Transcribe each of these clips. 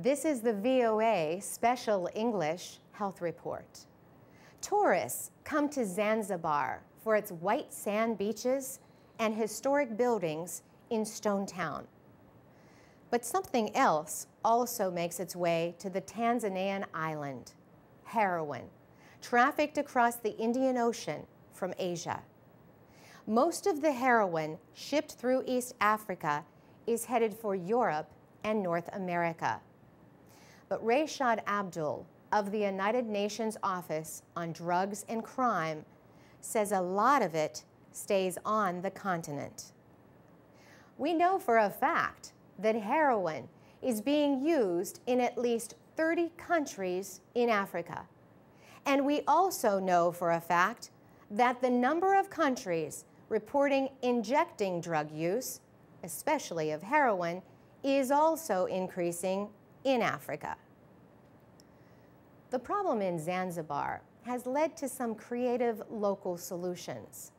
This is the VOA Special English Health Report. Tourists come to Zanzibar for its white sand beaches and historic buildings in Stone Town. But something else also makes its way to the Tanzanian island, heroin, trafficked across the Indian Ocean from Asia. Most of the heroin shipped through East Africa is headed for Europe and North America. But Rashad Abdul of the United Nations Office on Drugs and Crime says a lot of it stays on the continent. We know for a fact that heroin is being used in at least 30 countries in Africa. And we also know for a fact that the number of countries reporting injecting drug use, especially of heroin, is also increasing in Africa. The problem in Zanzibar has led to some creative local solutions.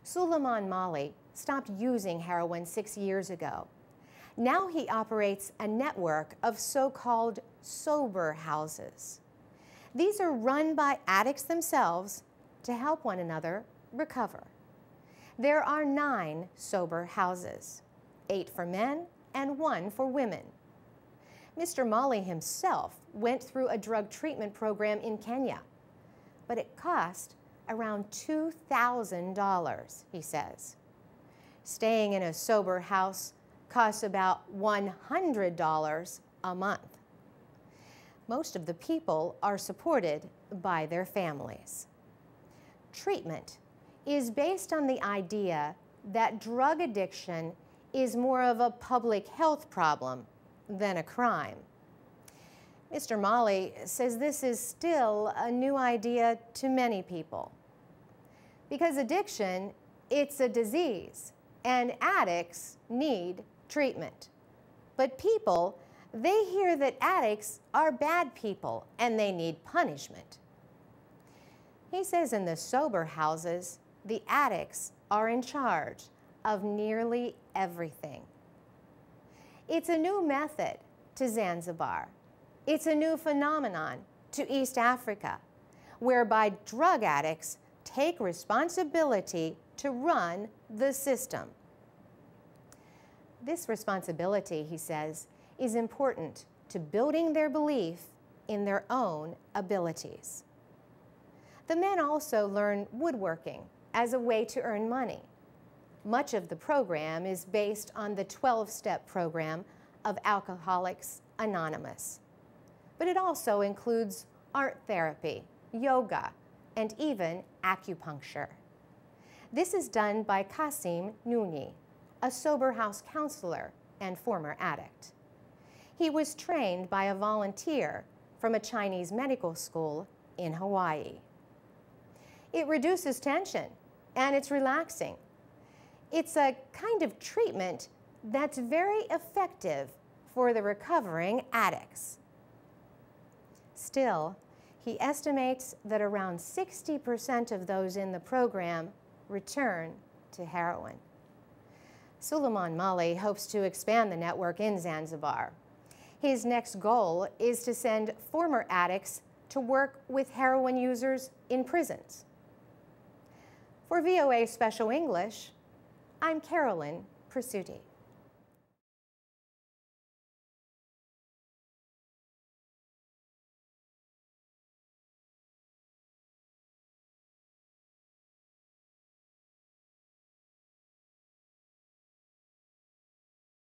Suleiman Mali stopped using heroin 6 years ago. Now he operates a network of so-called sober houses. These are run by addicts themselves to help one another recover. There are 9 sober houses, 8 for men and 1 for women. Mr. Mali himself went through a drug treatment program in Kenya, but it cost around $2,000, he says. Staying in a sober house costs about $100 a month. Most of the people are supported by their families. Treatment is based on the idea that drug addiction is more of a public health problem than a crime. Mr. Mali says this is still a new idea to many people. Because addiction, it's a disease, and addicts need treatment. But people, they hear that addicts are bad people and they need punishment. He says in the sober houses, the addicts are in charge of nearly everything. It's a new method to Zanzibar. It's a new phenomenon to East Africa, whereby drug addicts take responsibility to run the system. This responsibility, he says, is important to building their belief in their own abilities. The men also learn woodworking as a way to earn money. Much of the program is based on the 12-step program of Alcoholics Anonymous. But it also includes art therapy, yoga, and even acupuncture. This is done by Kasim Nouni, a sober house counselor and former addict. He was trained by a volunteer from a Chinese medical school in Hawaii. It reduces tension and it's relaxing. It's a kind of treatment that's very effective for the recovering addicts. Still, he estimates that around 60% of those in the program return to heroin. Suleiman Mali hopes to expand the network in Zanzibar. His next goal is to send former addicts to work with heroin users in prisons. For VOA Special English, I'm Carolyn Presutti.